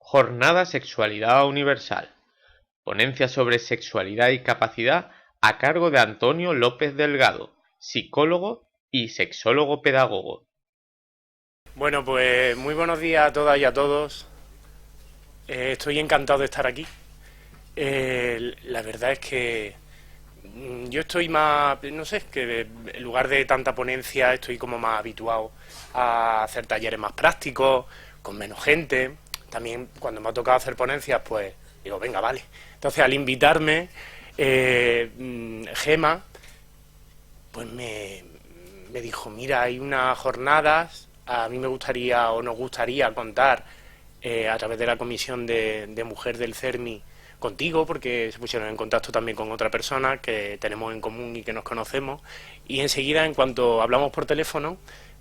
Jornada Sexualidad Universal. Ponencia sobre sexualidad y capacidad a cargo de Antonio López Delgado, psicólogo y sexólogo pedagogo. Bueno, pues muy buenos días a todas y a todos. Estoy encantado de estar aquí. La verdad es que yo estoy más, no sé, que en lugar de tanta ponencia estoy como más habituado a hacer talleres más prácticos, con menos gente. También cuando me ha tocado hacer ponencias, pues digo, venga, vale. Entonces al invitarme, Gema, pues me dijo, mira, hay unas jornadas, a mí me gustaría o nos gustaría contar a través de la comisión de mujer del CERMI contigo, porque se pusieron en contacto también con otra persona que tenemos en común y que nos conocemos, y enseguida, en cuanto hablamos por teléfono,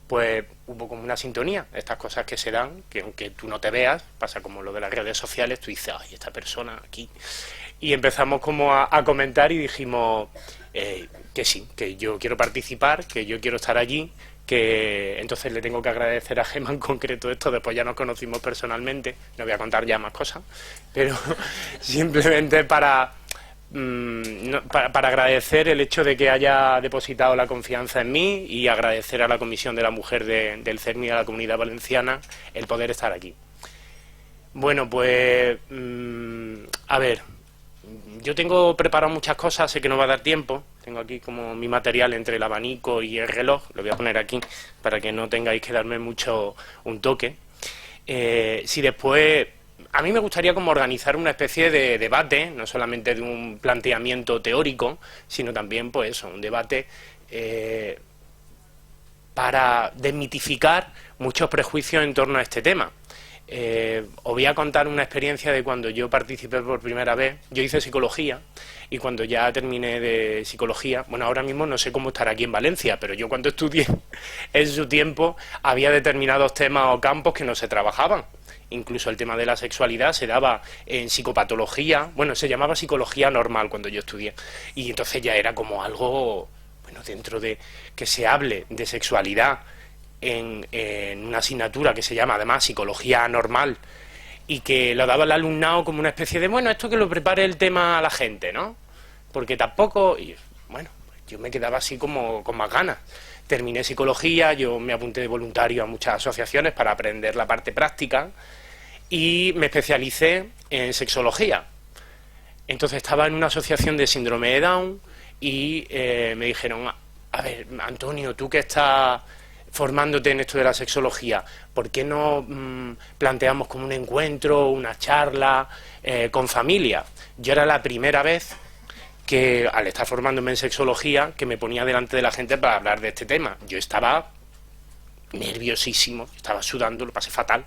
pues hubo como una sintonía, estas cosas que se dan, que aunque tú no te veas, pasa como lo de las redes sociales, tú dices, ay, esta persona aquí, y empezamos como a comentar y dijimos que sí, que yo quiero participar, que yo quiero estar allí, que entonces le tengo que agradecer a Gemma en concreto esto, después ya nos conocimos personalmente, no voy a contar ya más cosas, pero simplemente para agradecer el hecho de que haya depositado la confianza en mí y agradecer a la Comisión de la Mujer del CERMI y a la Comunidad Valenciana el poder estar aquí. Bueno, pues a ver, yo tengo preparado muchas cosas, sé que no va a dar tiempo. Tengo aquí como mi material entre el abanico y el reloj. Lo voy a poner aquí para que no tengáis que darme mucho un toque. Si después... A mí me gustaría como organizar una especie de debate, no solamente de un planteamiento teórico, sino también, pues eso, un debate para desmitificar muchos prejuicios en torno a este tema. Os voy a contar una experiencia de cuando yo participé por primera vez. Yo hice psicología y cuando ya terminé de psicología, bueno, ahora mismo no sé cómo estar aquí en Valencia, pero yo cuando estudié en su tiempo había determinados temas o campos que no se trabajaban. Incluso el tema de la sexualidad se daba en psicopatología, bueno, se llamaba psicología normal cuando yo estudié, y entonces ya era como algo, bueno, dentro de que se hable de sexualidad en una asignatura que se llama además psicología normal y que lo daba el alumnado como una especie de, bueno, esto que lo prepare el tema a la gente, ¿no? Porque tampoco, y, bueno, yo me quedaba así como con más ganas. Terminé psicología, yo me apunté de voluntario a muchas asociaciones para aprender la parte práctica y me especialicé en sexología. Entonces estaba en una asociación de síndrome de Down y me dijeron, a ver, Antonio, tú que estás formándote en esto de la sexología, ¿por qué no planteamos como un encuentro, una charla con familia? Yo era la primera vez que, al estar formándome en sexología, que me ponía delante de la gente para hablar de este tema. Yo estaba nerviosísimo, estaba sudando, lo pasé fatal.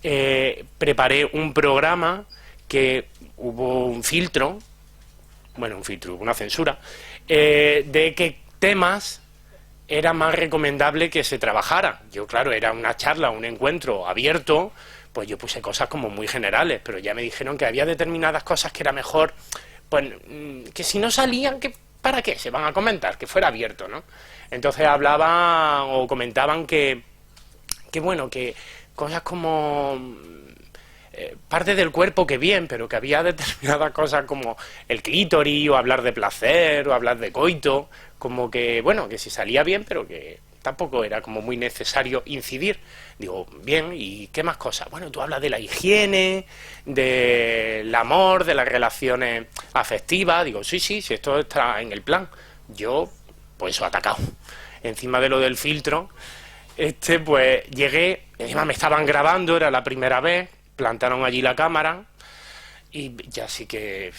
Preparé un programa que hubo un filtro, bueno, un filtro, una censura, de qué temas era más recomendable que se trabajara. Yo, claro, era una charla, un encuentro abierto, pues yo puse cosas como muy generales, pero ya me dijeron que había determinadas cosas que era mejor, pues que si no salían, que ¿para qué se van a comentar? Que fuera abierto, ¿no? Entonces hablaban o comentaban que bueno, que cosas como parte del cuerpo que bien, pero que había determinadas cosas como el clítoris, o hablar de placer, o hablar de coito, como que, bueno, que si salía bien, pero que tampoco era como muy necesario incidir. Digo, bien, ¿y qué más cosas? Bueno, tú hablas de la higiene, del amor, de las relaciones afectivas. Digo, sí, sí, sí, esto está en el plan. Yo, pues eso, atacado. Encima de lo del filtro, pues llegué, encima me estaban grabando, era la primera vez, plantaron allí la cámara y ya sí que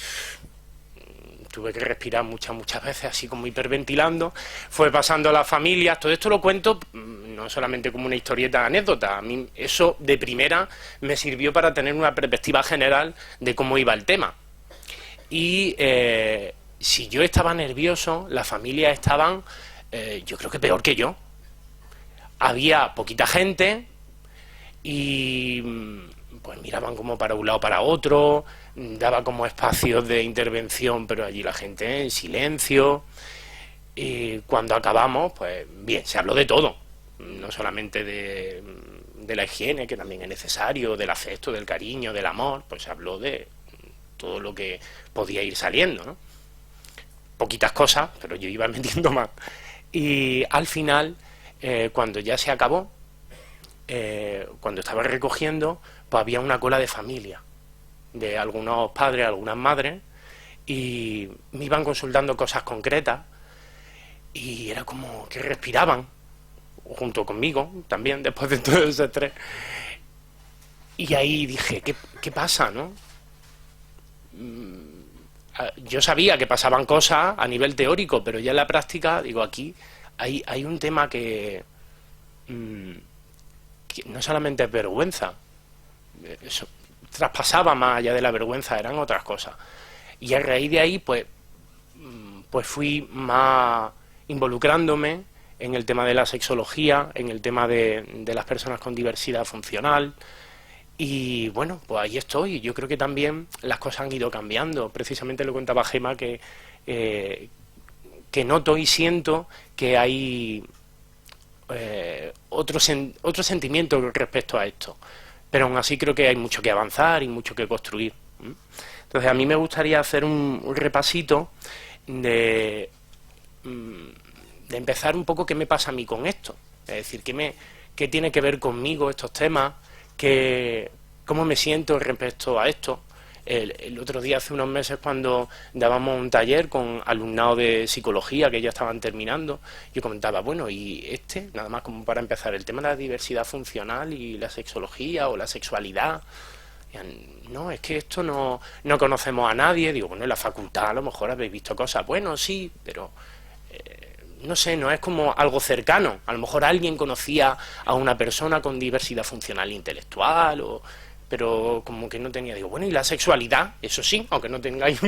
tuve que respirar muchas veces, así como hiperventilando. Fue pasando a las familias. Todo esto lo cuento no solamente como una historieta anécdota. A mí eso de primera me sirvió para tener una perspectiva general de cómo iba el tema. Y si yo estaba nervioso, las familias estaban, yo creo que peor que yo. Había poquita gente y pues miraban como para un lado para otro, daba como espacios de intervención, pero allí la gente en silencio. Y cuando acabamos, pues bien, se habló de todo, no solamente de la higiene, que también es necesario, del afecto, del cariño, del amor, pues se habló de todo lo que podía ir saliendo, ¿no? Poquitas cosas, pero yo iba metiendo más. Y al final, cuando ya se acabó, cuando estaba recogiendo, pues había una cola de familia, de algunos padres, algunas madres, y me iban consultando cosas concretas, y era como que respiraban, junto conmigo, también, después de todo ese estrés. Y ahí dije, ¿qué pasa, no? Yo sabía que pasaban cosas a nivel teórico, pero ya en la práctica, digo, aquí hay un tema que no solamente es vergüenza, eso traspasaba más allá de la vergüenza, eran otras cosas. Y a raíz de ahí, pues fui más involucrándome en el tema de la sexología, en el tema de las personas con diversidad funcional. Y bueno, pues ahí estoy. Yo creo que también las cosas han ido cambiando. Precisamente lo contaba Gema, que noto y siento que hay otro sentimiento respecto a esto. Pero aún así creo que hay mucho que avanzar y mucho que construir. Entonces a mí me gustaría hacer un repasito de empezar un poco qué me pasa a mí con esto. Es decir, qué tiene que ver conmigo estos temas, cómo me siento respecto a esto. El otro día, hace unos meses, cuando dábamos un taller con alumnado de psicología que ya estaban terminando, yo comentaba, bueno, y nada más como para empezar, el tema de la diversidad funcional y la sexología o la sexualidad. No, es que esto no conocemos a nadie. Digo, bueno, en la facultad a lo mejor habéis visto cosas. Bueno, sí, pero no sé, no es como algo cercano. A lo mejor alguien conocía a una persona con diversidad funcional intelectual, pero como que no tenía. Digo, bueno, y la sexualidad, eso sí, aunque no tengáis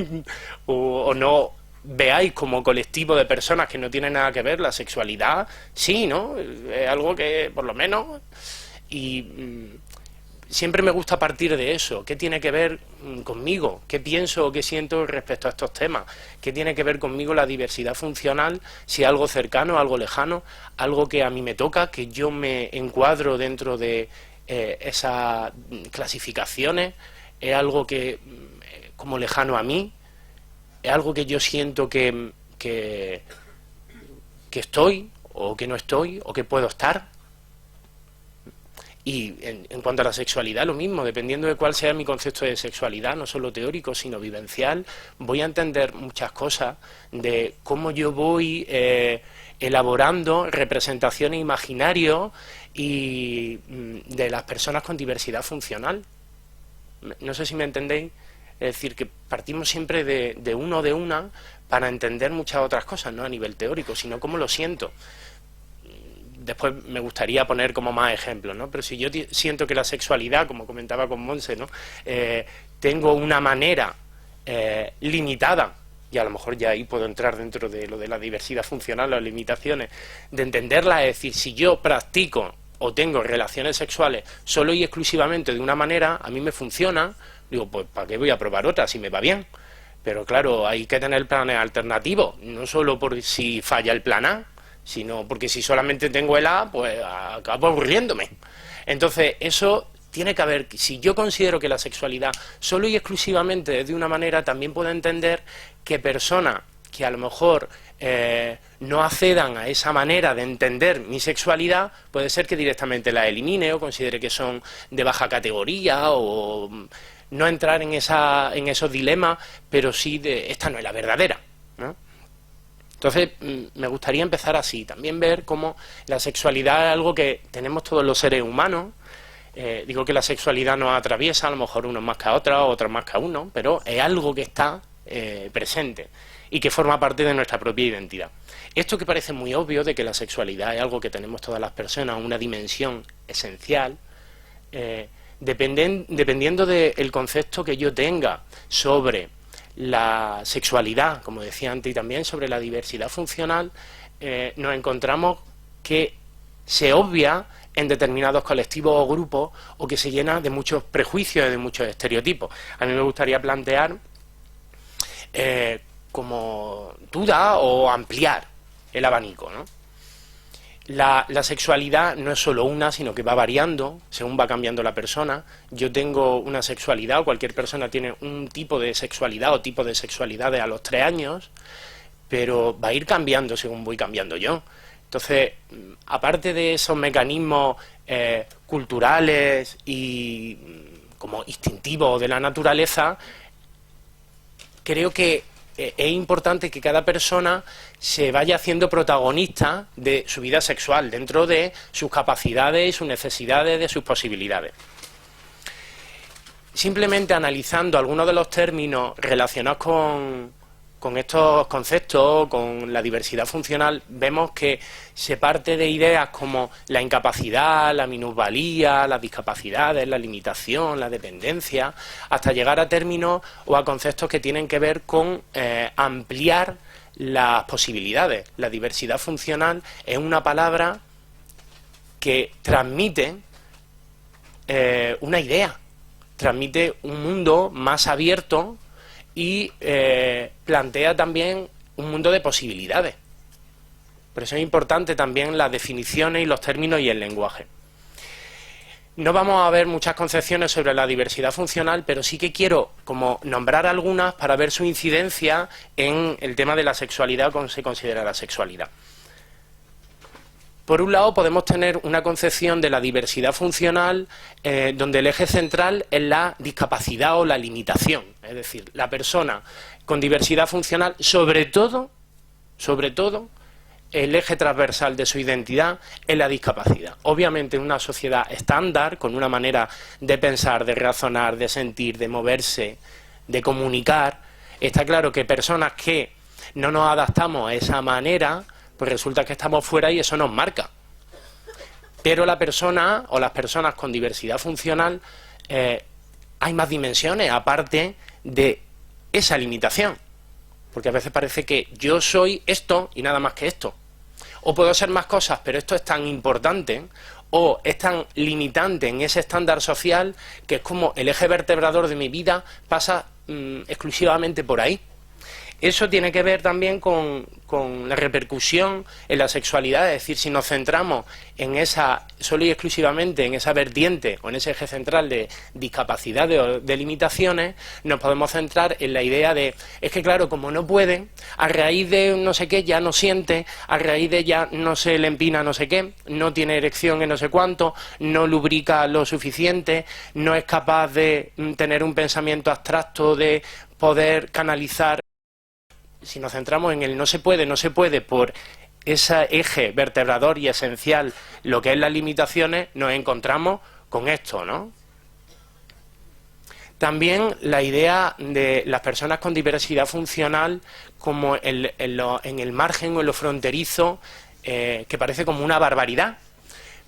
o no veáis como colectivo de personas que no tienen nada que ver, la sexualidad, sí, ¿no? Es algo que, por lo menos, y siempre me gusta partir de eso. ¿Qué tiene que ver conmigo? ¿Qué pienso o qué siento respecto a estos temas? ¿Qué tiene que ver conmigo la diversidad funcional? Si es algo cercano, algo lejano, algo que a mí me toca, que yo me encuadro dentro de esas clasificaciones, es algo que como lejano a mí, es algo que yo siento que estoy, o que no estoy, o que puedo estar. Y en cuanto a la sexualidad, lo mismo, dependiendo de cuál sea mi concepto de sexualidad, no solo teórico, sino vivencial, voy a entender muchas cosas de cómo yo voy elaborando representaciones imaginarias y de las personas con diversidad funcional. No sé si me entendéis, es decir, que partimos siempre de uno o de una para entender muchas otras cosas, no a nivel teórico, sino cómo lo siento. Después me gustaría poner como más ejemplos, ¿no? Pero si yo siento que la sexualidad, como comentaba con Monse, ¿no? Tengo una manera limitada, y a lo mejor ya ahí puedo entrar dentro de lo de la diversidad funcional, las limitaciones, de entenderla, es decir, si yo practico o tengo relaciones sexuales solo y exclusivamente de una manera, a mí me funciona, digo, pues ¿para qué voy a probar otra si me va bien? Pero claro, hay que tener planes alternativos, no solo por si falla el plan A, sino porque si solamente tengo el A, pues acabo aburriéndome. Entonces, eso tiene que haber. Si yo considero que la sexualidad solo y exclusivamente es de una manera, también puedo entender que personas que a lo mejor no accedan a esa manera de entender mi sexualidad, puede ser que directamente la elimine o considere que son de baja categoría, o no entrar en esos dilemas, pero sí de esta no es la verdadera, ¿no? Entonces, me gustaría empezar así, también ver cómo la sexualidad es algo que tenemos todos los seres humanos. Digo que la sexualidad nos atraviesa, a lo mejor unos más que a otros, otros más que a uno, pero es algo que está presente y que forma parte de nuestra propia identidad. Esto que parece muy obvio, de que la sexualidad es algo que tenemos todas las personas, una dimensión esencial, dependiendo del concepto que yo tenga sobre la sexualidad, como decía antes, y también sobre la diversidad funcional, nos encontramos que se obvia en determinados colectivos o grupos, o que se llena de muchos prejuicios y de muchos estereotipos. A mí me gustaría plantear como duda o ampliar el abanico, ¿no? La sexualidad no es solo una, sino que va variando según va cambiando la persona. Yo tengo una sexualidad, o cualquier persona tiene un tipo de sexualidad o tipo de sexualidades a los 3 años, pero va a ir cambiando según voy cambiando yo. Entonces, aparte de esos mecanismos culturales y como instintivos de la naturaleza, creo que es importante que cada persona se vaya haciendo protagonista de su vida sexual, dentro de sus capacidades, sus necesidades, de sus posibilidades. Simplemente analizando algunos de los términos relacionados con estos conceptos, con la diversidad funcional, vemos que se parte de ideas como la incapacidad, la minusvalía, las discapacidades, la limitación, la dependencia, hasta llegar a términos o a conceptos que tienen que ver con ampliar las posibilidades. La diversidad funcional es una palabra que transmite una idea, transmite un mundo más abierto y plantea también un mundo de posibilidades. Por eso es importante también las definiciones y los términos y el lenguaje. No vamos a ver muchas concepciones sobre la diversidad funcional, pero sí que quiero como nombrar algunas para ver su incidencia en el tema de la sexualidad, cómo se considera la sexualidad. Por un lado, podemos tener una concepción de la diversidad funcional donde el eje central es la discapacidad o la limitación. Es decir, la persona con diversidad funcional, sobre todo, el eje transversal de su identidad es la discapacidad. Obviamente, en una sociedad estándar, con una manera de pensar, de razonar, de sentir, de moverse, de comunicar, está claro que personas que no nos adaptamos a esa manera, pues resulta que estamos fuera y eso nos marca. Pero la persona o las personas con diversidad funcional, hay más dimensiones aparte de esa limitación. Porque a veces parece que yo soy esto y nada más que esto. O puedo ser más cosas, pero esto es tan importante o es tan limitante en ese estándar social que es como el eje vertebrador de mi vida pasa exclusivamente por ahí. Eso tiene que ver también con la repercusión en la sexualidad, es decir, si nos centramos en esa, solo y exclusivamente en esa vertiente o en ese eje central de discapacidades o de limitaciones, nos podemos centrar en la idea de, es que claro, como no puede, a raíz de no sé qué ya no siente, a raíz de ya no se le empina no sé qué, no tiene erección en no sé cuánto, no lubrica lo suficiente, no es capaz de tener un pensamiento abstracto, de poder canalizar. Si nos centramos en el no se puede por ese eje vertebrador y esencial, lo que es las limitaciones, nos encontramos con esto, ¿no? También la idea de las personas con diversidad funcional como en el margen o en lo fronterizo, que parece como una barbaridad,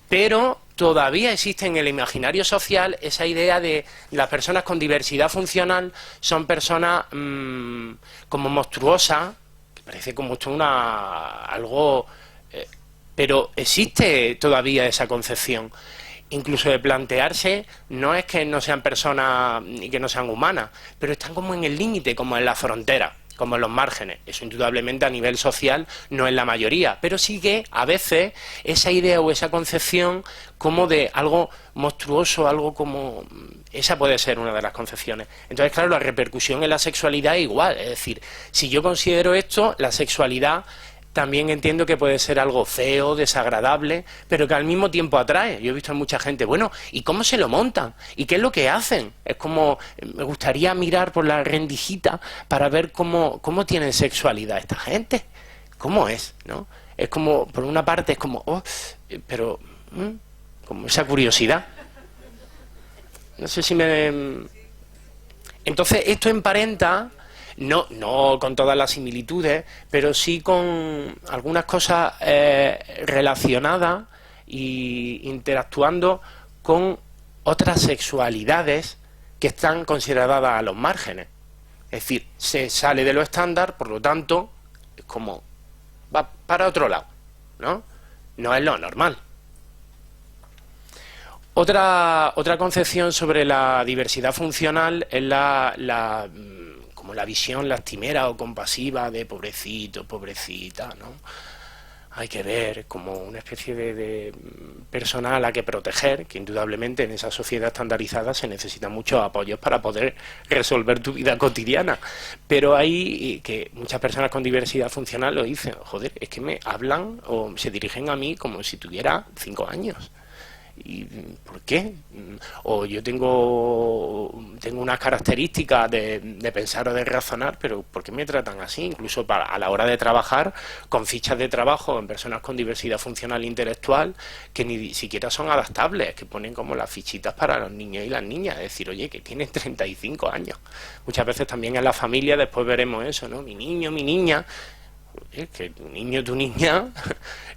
pero todavía existe en el imaginario social esa idea de las personas con diversidad funcional son personas como monstruosas, que parece como esto algo... pero existe todavía esa concepción. Incluso de plantearse, no es que no sean personas y que no sean humanas, pero están como en el límite, como en la frontera, como en los márgenes. Eso indudablemente a nivel social no es la mayoría, pero sí que a veces esa idea o esa concepción como de algo monstruoso, algo como... esa puede ser una de las concepciones. Entonces, claro, la repercusión en la sexualidad es igual. Es decir, si yo considero esto, la sexualidad también entiendo que puede ser algo feo, desagradable, pero que al mismo tiempo atrae. Yo he visto a mucha gente, bueno, ¿y cómo se lo montan? ¿Y qué es lo que hacen? Es como, me gustaría mirar por la rendijita para ver cómo tienen sexualidad esta gente. ¿Cómo es? ¿No? Es como, por una parte, es como, oh, pero, como esa curiosidad. No sé si me... Entonces, esto emparenta... No con todas las similitudes, pero sí con algunas cosas relacionadas e interactuando con otras sexualidades que están consideradas a los márgenes. Es decir, se sale de lo estándar, por lo tanto, es como va para otro lado, ¿no? No es lo normal. Otra concepción sobre la diversidad funcional es como la visión lastimera o compasiva de pobrecito, pobrecita, ¿no? hay que ver como una especie de persona a la que proteger, que indudablemente en esa sociedad estandarizada se necesitan muchos apoyos para poder resolver tu vida cotidiana. Pero hay que muchas personas con diversidad funcional lo dicen, joder, es que me hablan o se dirigen a mí como si tuviera 5 años. ¿Y por qué? O yo tengo unas características de pensar o de razonar, pero ¿por qué me tratan así? Incluso a la hora de trabajar, con fichas de trabajo en personas con diversidad funcional e intelectual, que ni siquiera son adaptables, que ponen como las fichitas para los niños y las niñas. Es decir, oye, que tienes 35 años. Muchas veces también en la familia después veremos eso, ¿no? Mi niño, mi niña. Es que tu niño, tu niña,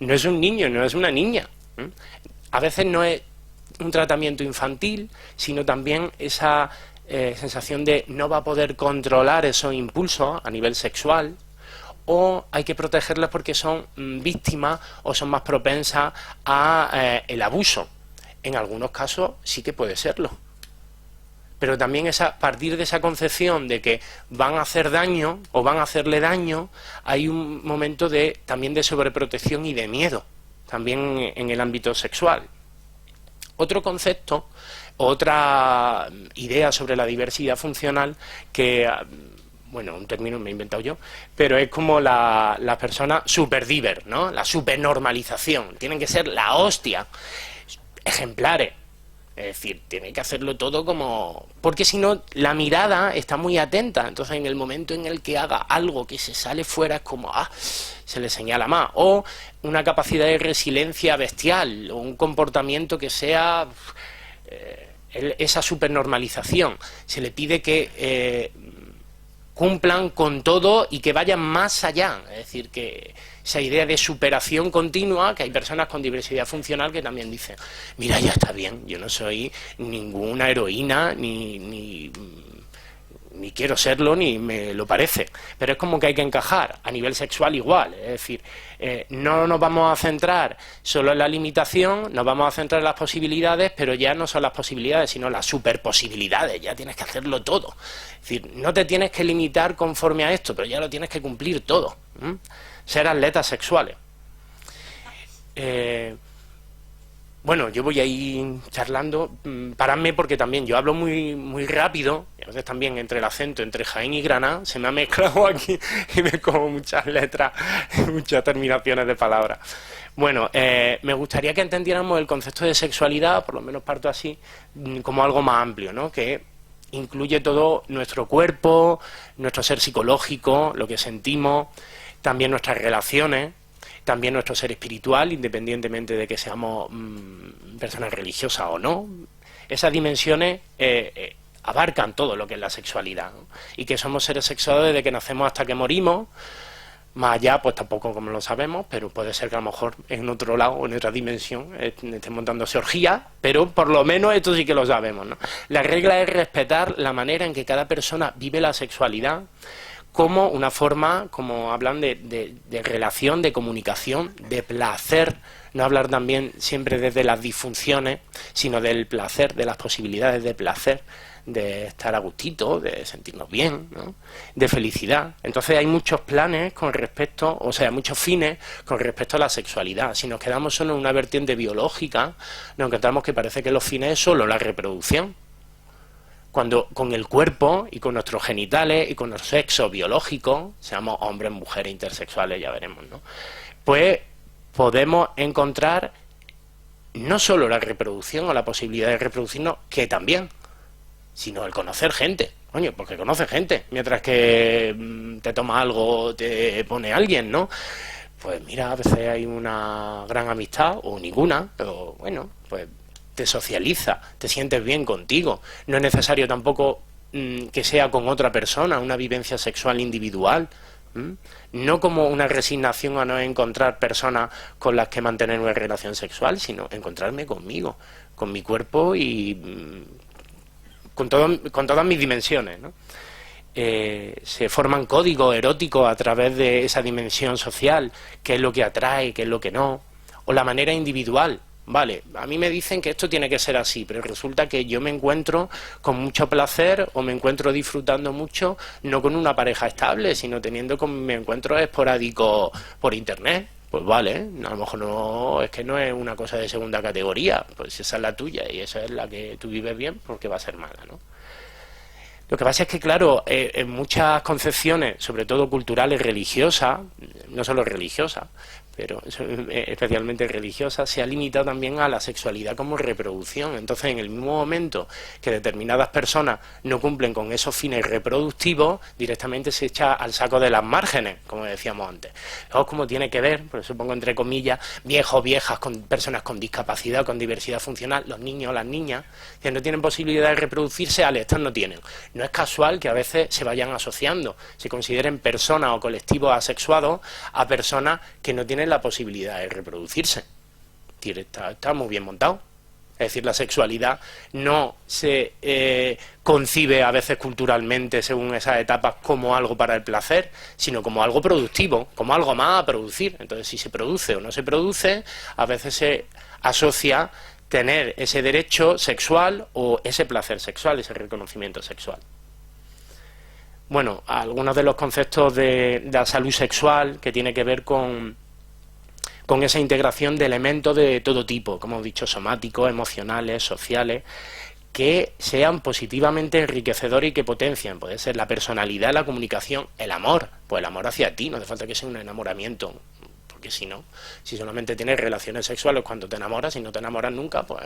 no es un niño, no es una niña. A veces no es un tratamiento infantil, sino también esa sensación de no va a poder controlar esos impulsos a nivel sexual, o hay que protegerlas porque son víctimas o son más propensas a el abuso. En algunos casos sí que puede serlo. Pero también a partir de esa concepción de que van a hacer daño o van a hacerle daño, hay un momento también de sobreprotección y de miedo, también en el ámbito sexual. Otro concepto, otra idea sobre la diversidad funcional que, bueno, un término me he inventado yo, pero es como la persona superdiver, ¿no? La supernormalización. Tienen que ser la hostia, ejemplares. Es decir, tiene que hacerlo todo como... Porque si no, la mirada está muy atenta. Entonces, en el momento en el que haga algo que se sale fuera, es como... se le señala más. O una capacidad de resiliencia bestial, o un comportamiento que sea... esa supernormalización. Se le pide que cumplan con todo y que vayan más allá. Es decir, que esa idea de superación continua, que hay personas con diversidad funcional que también dicen, mira, ya está bien, yo no soy ninguna heroína, ni quiero serlo, ni me lo parece. Pero es como que hay que encajar, a nivel sexual igual. Es decir, no nos vamos a centrar solo en la limitación, nos vamos a centrar en las posibilidades, pero ya no son las posibilidades, sino las superposibilidades, ya tienes que hacerlo todo. Es decir, no te tienes que limitar conforme a esto, pero ya lo tienes que cumplir todo. Ser atletas sexuales. Bueno, yo voy a ir charlando, paradme porque también yo hablo muy, muy rápido, y a veces también entre el acento, entre Jaén y Granada, se me ha mezclado aquí y me como muchas letras, muchas terminaciones de palabras. Bueno, me gustaría que entendiéramos el concepto de sexualidad, por lo menos parto así, como algo más amplio, ¿no? Que incluye todo nuestro cuerpo, nuestro ser psicológico, lo que sentimos, también nuestras relaciones, también nuestro ser espiritual, independientemente de que seamos personas religiosas o no. Esas dimensiones abarcan todo lo que es la sexualidad, ¿no? Y que somos seres sexuados desde que nacemos hasta que morimos. Más allá, pues tampoco como lo sabemos, pero puede ser que a lo mejor en otro lado, en otra dimensión, estemos dándose orgías, pero por lo menos esto sí que lo sabemos, ¿no? La regla es respetar la manera en que cada persona vive la sexualidad, como una forma, como hablan de relación, de comunicación, de placer, no hablar también siempre desde las disfunciones, sino del placer, de las posibilidades de placer, de estar a gustito, de sentirnos bien, ¿no? De felicidad. Entonces hay muchos planes con respecto, o sea, muchos fines con respecto a la sexualidad. Si nos quedamos solo en una vertiente biológica, nos encontramos que parece que los fines es solo la reproducción. Cuando con el cuerpo y con nuestros genitales y con nuestro sexo biológico, seamos hombres, mujeres, intersexuales, ya veremos, ¿no? Pues podemos encontrar no solo la reproducción o la posibilidad de reproducirnos, que también, sino el conocer gente. Coño, porque conoces gente, mientras que te toma algo, te pone alguien, ¿no? Pues mira, a veces hay una gran amistad o ninguna, pero bueno, pues te socializa, te sientes bien contigo. No es necesario tampoco que sea con otra persona, una vivencia sexual individual. No como una resignación a no encontrar personas con las que mantener una relación sexual, sino encontrarme conmigo, con mi cuerpo y con todas mis dimensiones, ¿no? Se forman códigos eróticos a través de esa dimensión social, qué es lo que atrae, qué es lo que no, o la manera individual. Vale, a mí me dicen que esto tiene que ser así, pero resulta que yo me encuentro con mucho placer o me encuentro disfrutando mucho, no con una pareja estable, sino teniendo con mi encuentro esporádico por internet, Pues vale, a lo mejor no, es que no es una cosa de segunda categoría, pues esa es la tuya y esa es la que tú vives bien, porque va a ser mala, ¿no? Lo que pasa es que, claro, en muchas concepciones, sobre todo culturales, religiosas, no solo religiosas, pero especialmente religiosas, se ha limitado también a la sexualidad como reproducción. Entonces, en el mismo momento que determinadas personas no cumplen con esos fines reproductivos, directamente se echa al saco de las márgenes, como decíamos antes. Fijaos cómo tiene que ver, por eso pongo entre comillas, viejos, viejas, con personas con discapacidad, con diversidad funcional, los niños, las niñas, que no tienen posibilidad de reproducirse, estas no tienen. No es casual que a veces se vayan asociando, se consideren personas o colectivos asexuados a personas que no tienen la posibilidad de reproducirse. Está muy bien montado. Es decir, la sexualidad no se concibe a veces culturalmente según esas etapas como algo para el placer, sino como algo productivo, como algo más a producir. Entonces, si se produce o no se produce, a veces se asocia tener ese derecho sexual o ese placer sexual, ese reconocimiento sexual. Bueno, algunos de los conceptos de la salud sexual que tiene que ver con esa integración de elementos de todo tipo, como he dicho, somáticos, emocionales, sociales, que sean positivamente enriquecedores y que potencien. Puede ser la personalidad, la comunicación, el amor, pues el amor hacia ti, no hace falta que sea un enamoramiento, porque si no, si solamente tienes relaciones sexuales cuando te enamoras y no te enamoras nunca, pues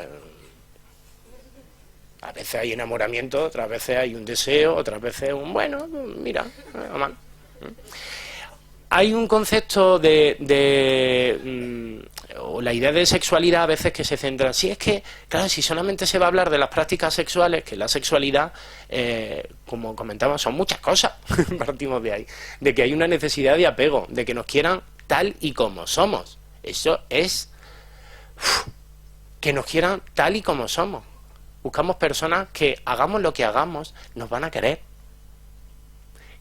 a veces hay enamoramiento, otras veces hay un deseo, otras veces un bueno, mira, mal. Hay un concepto o la idea de sexualidad a veces que se centra, si es que, claro, si solamente se va a hablar de las prácticas sexuales, que la sexualidad, como comentaba, son muchas cosas, partimos de ahí, de que hay una necesidad de apego, de que nos quieran tal y como somos. Eso es que nos quieran tal y como somos. Buscamos personas que hagamos lo que hagamos, nos van a querer.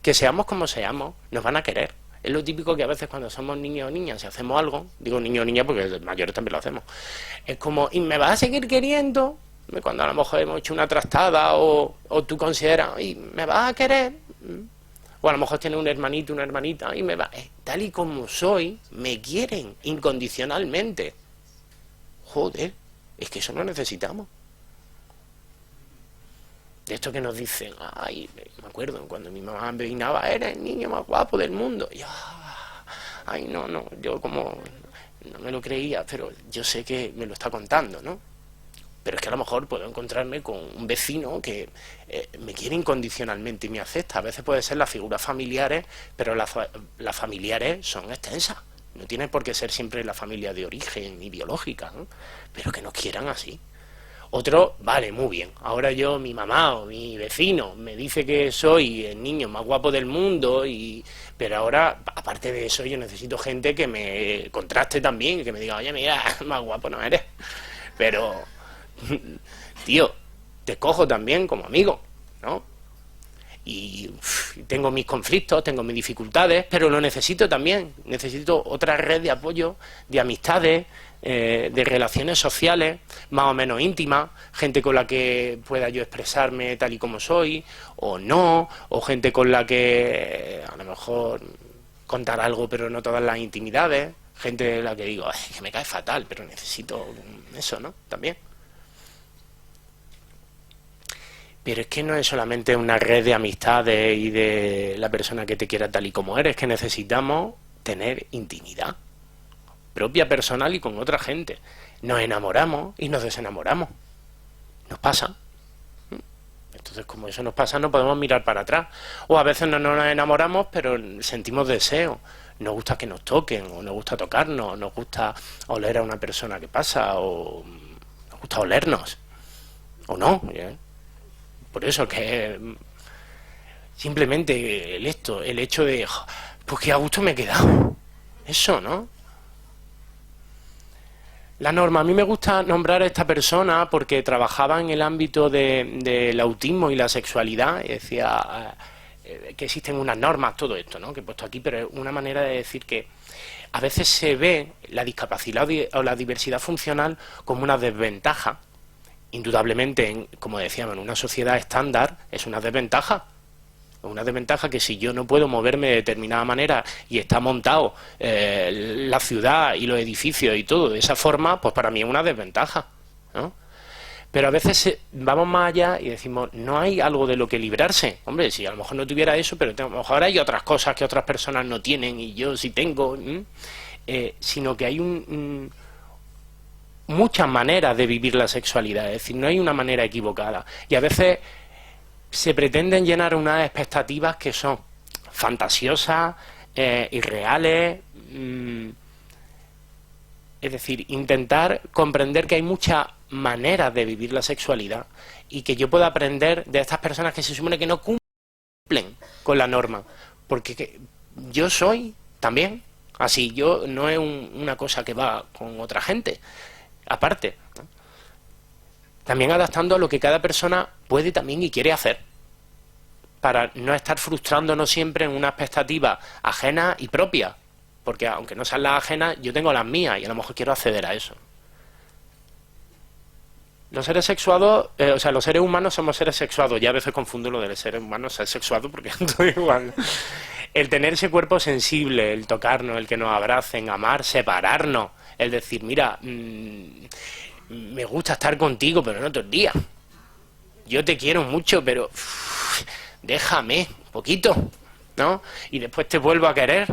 Que seamos como seamos, nos van a querer. Es lo típico que a veces cuando somos niños o niñas, si hacemos algo, digo niño o niña porque los mayores también lo hacemos, es como, ¿y me vas a seguir queriendo? Cuando a lo mejor hemos hecho una trastada o tú consideras, ¿y me vas a querer? O a lo mejor tienes un hermanito, una hermanita, y me va, tal y como soy, me quieren incondicionalmente. Joder, es que eso no necesitamos. De esto que nos dicen, ay, me acuerdo cuando mi mamá me peinaba, eres el niño más guapo del mundo. Y, ay, no, yo como no me lo creía, pero yo sé que me lo está contando, ¿no? Pero es que a lo mejor puedo encontrarme con un vecino que me quiere incondicionalmente y me acepta. A veces puede ser las figuras familiares, pero las familiares son extensas. No tiene por qué ser siempre la familia de origen ni biológica, ¿no? Pero que nos quieran así. Otro, vale, muy bien, ahora yo, mi mamá o mi vecino me dice que soy el niño más guapo del mundo, pero ahora, aparte de eso, yo necesito gente que me contraste también, que me diga, oye, mira, más guapo no eres. Pero, tío, te cojo también como amigo, ¿no? Y tengo mis conflictos, tengo mis dificultades, pero lo necesito también. Necesito otra red de apoyo, de amistades, de relaciones sociales más o menos íntimas, gente con la que pueda yo expresarme tal y como soy, o no, o gente con la que a lo mejor contar algo pero no todas las intimidades, gente de la que digo, que me cae fatal, pero necesito eso, ¿no? También. Pero es que no es solamente una red de amistades y de la persona que te quiera tal y como eres, que necesitamos tener intimidad propia, personal y con otra gente. Nos enamoramos y nos desenamoramos. Nos pasa. Entonces, como eso nos pasa, no podemos mirar para atrás. O a veces no nos enamoramos, pero sentimos deseo. Nos gusta que nos toquen, o nos gusta tocarnos, nos gusta oler a una persona que pasa, o nos gusta olernos. O no, ¿eh? Por eso que simplemente el hecho de, pues que a gusto me he quedado. Eso, ¿no? La norma, a mí me gusta nombrar a esta persona porque trabajaba en el ámbito del autismo y la sexualidad, y decía que existen unas normas, todo esto, ¿no?, que he puesto aquí, pero es una manera de decir que a veces se ve la discapacidad o la diversidad funcional como una desventaja. Indudablemente, como decíamos, en una sociedad estándar es una desventaja. Una desventaja que si yo no puedo moverme de determinada manera y está montado la ciudad y los edificios y todo de esa forma, pues para mí es una desventaja, ¿no? Pero a veces vamos más allá y decimos, no hay algo de lo que librarse. Hombre, si a lo mejor no tuviera eso, pero a lo mejor hay otras cosas que otras personas no tienen y yo sí tengo, sino que hay muchas maneras de vivir la sexualidad, es decir, no hay una manera equivocada. Y a veces se pretenden llenar unas expectativas que son fantasiosas, irreales, es decir, intentar comprender que hay muchas maneras de vivir la sexualidad y que yo pueda aprender de estas personas que se supone que no cumplen con la norma, porque yo soy también así, yo no es una cosa que va con otra gente, aparte, ¿no? También adaptando a lo que cada persona puede también y quiere hacer, para no estar frustrándonos siempre en una expectativa ajena y propia, porque aunque no sean las ajenas, yo tengo las mías y a lo mejor quiero acceder a eso. Los seres sexuados, los seres humanos somos seres sexuados. Ya a veces confundo lo de seres humanos, ser sexuado, porque todo igual. El tener ese cuerpo sensible, el tocarnos, el que nos abracen, amar, separarnos, el decir, mira, me gusta estar contigo, pero no otros días. Yo te quiero mucho, pero déjame un poquito, ¿no? Y después te vuelvo a querer.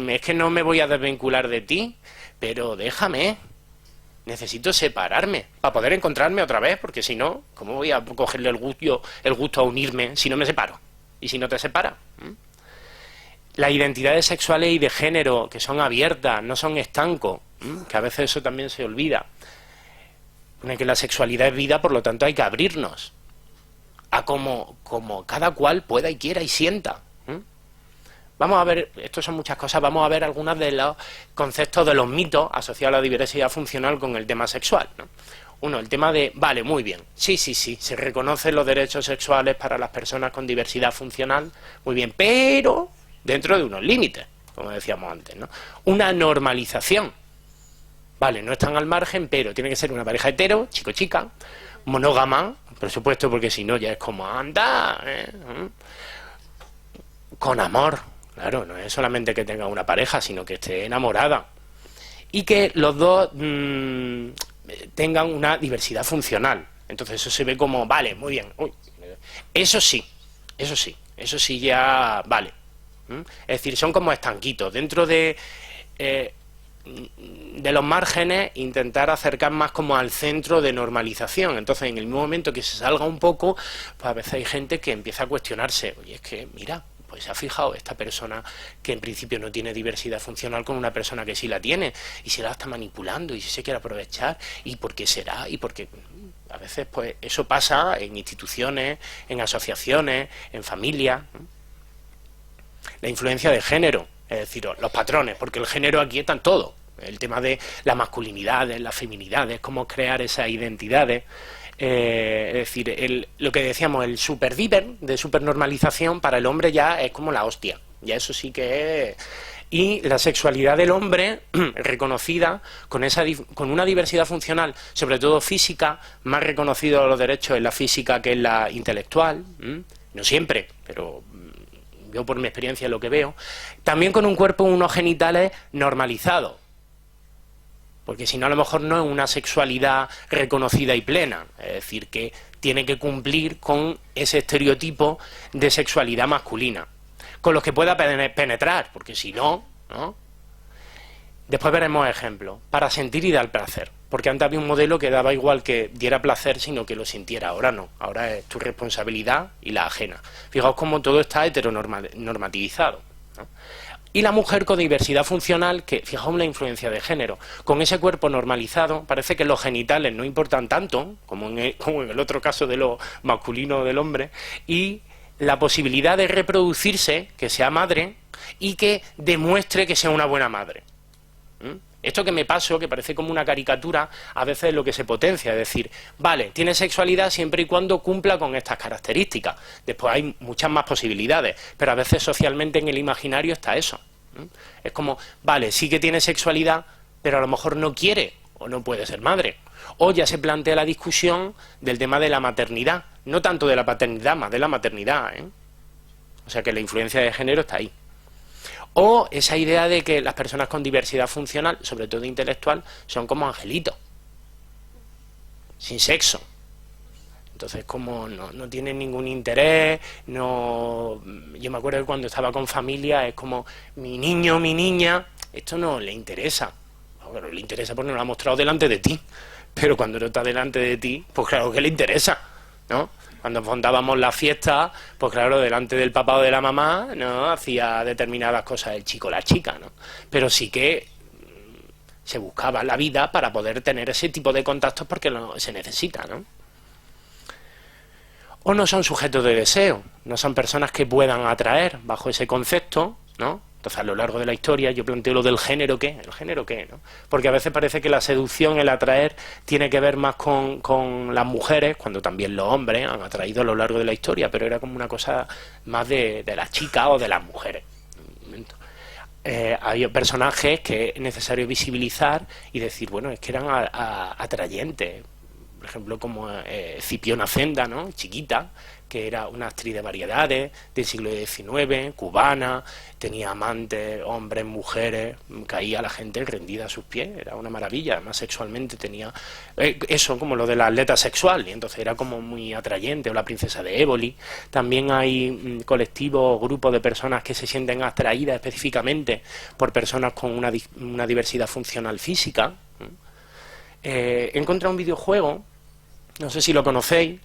Es que no me voy a desvincular de ti, pero déjame. Necesito separarme para poder encontrarme otra vez, porque si no, ¿cómo voy a cogerle el gusto a unirme si no me separo? ¿Y si no te separa? Las identidades sexuales y de género, que son abiertas, no son estancos, que a veces eso también se olvida. Que la sexualidad es vida, por lo tanto hay que abrirnos a como cada cual pueda y quiera y sienta. Vamos a ver, esto son muchas cosas, vamos a ver algunos de los conceptos de los mitos asociados a la diversidad funcional con el tema sexual, ¿no? Uno, el tema de, vale, muy bien, sí, se reconocen los derechos sexuales para las personas con diversidad funcional, muy bien, pero dentro de unos límites, como decíamos antes, ¿no? Una normalización, vale, no están al margen, pero tiene que ser una pareja hetero, chico-chica, monógama, por supuesto, porque si no ya es como, anda, con amor. Claro, no es solamente que tenga una pareja, sino que esté enamorada. Y que los dos tengan una diversidad funcional. Entonces eso se ve como, vale, muy bien. Uy, eso sí ya vale. Es decir, son como estanquitos. Dentro de los márgenes, intentar acercar más como al centro de normalización. Entonces, en el mismo momento que se salga un poco, pues a veces hay gente que empieza a cuestionarse. Oye, es que, mira, pues se ha fijado esta persona que en principio no tiene diversidad funcional con una persona que sí la tiene, y se la está manipulando y si se quiere aprovechar, y por qué será, y por qué. A veces pues eso pasa en instituciones, en asociaciones, en familias. La influencia de género, es decir, los patrones, porque el género aquí está en todo, el tema de la masculinidad, la feminidad, cómo crear esas identidades. Es decir, lo que decíamos, el superdiver de supernormalización para el hombre ya es como la hostia, ya eso sí que es. Y la sexualidad del hombre reconocida con una diversidad funcional, sobre todo física, más reconocido los derechos en la física que en la intelectual, no siempre, pero yo por mi experiencia lo que veo, también con un cuerpo, unos genitales normalizados. Porque si no, a lo mejor no es una sexualidad reconocida y plena. Es decir, que tiene que cumplir con ese estereotipo de sexualidad masculina, con los que pueda penetrar, porque si no, ¿no? Después veremos ejemplos. Para sentir y dar placer. Porque antes había un modelo que daba igual que diera placer, sino que lo sintiera. Ahora no. Ahora es tu responsabilidad y la ajena. Fijaos cómo todo está heteronormativizado, ¿no? Y la mujer con diversidad funcional, que fijaos la influencia de género, con ese cuerpo normalizado, parece que los genitales no importan tanto, como en el otro caso de lo masculino del hombre, y la posibilidad de reproducirse, que sea madre, y que demuestre que sea una buena madre. Esto que me paso, que parece como una caricatura, a veces es lo que se potencia, es decir, vale, tiene sexualidad siempre y cuando cumpla con estas características. Después hay muchas más posibilidades, pero a veces socialmente en el imaginario está eso. Es como, vale, sí que tiene sexualidad, pero a lo mejor no quiere o no puede ser madre. O ya se plantea la discusión del tema de la maternidad, no tanto de la paternidad, más de la maternidad, O sea que la influencia de género está ahí. O esa idea de que las personas con diversidad funcional, sobre todo intelectual, son como angelitos, sin sexo. Entonces, como no tienen ningún interés, no. Yo me acuerdo que cuando estaba con familia es como mi niño, mi niña, esto no le interesa. Bueno, le interesa porque no lo ha mostrado delante de ti, pero cuando no está delante de ti, pues claro que le interesa, ¿no? Cuando montábamos la fiesta, pues claro, delante del papá o de la mamá, ¿no? Hacía determinadas cosas el chico o la chica, ¿no? Pero sí que se buscaba la vida para poder tener ese tipo de contactos porque se necesita, ¿no? O no son sujetos de deseo, no son personas que puedan atraer bajo ese concepto, ¿no? Entonces, a lo largo de la historia yo planteo lo del género, ¿qué? ¿El género qué? ¿No? Porque a veces parece que la seducción, el atraer, tiene que ver más con las mujeres, cuando también los hombres han atraído a lo largo de la historia, pero era como una cosa más de las chicas o de las mujeres. Hay personajes que es necesario visibilizar y decir, bueno, es que eran atrayentes. Por ejemplo, como Cipiona Zenda, ¿no? Chiquita, que era una actriz de variedades del siglo XIX, cubana, tenía amantes, hombres, mujeres, caía la gente rendida a sus pies, era una maravilla, además sexualmente tenía eso, como lo de la atleta sexual, y entonces era como muy atrayente, o la princesa de Éboli. También hay colectivos, grupos de personas que se sienten atraídas específicamente por personas con una diversidad funcional física. He encontrado un videojuego, no sé si lo conocéis,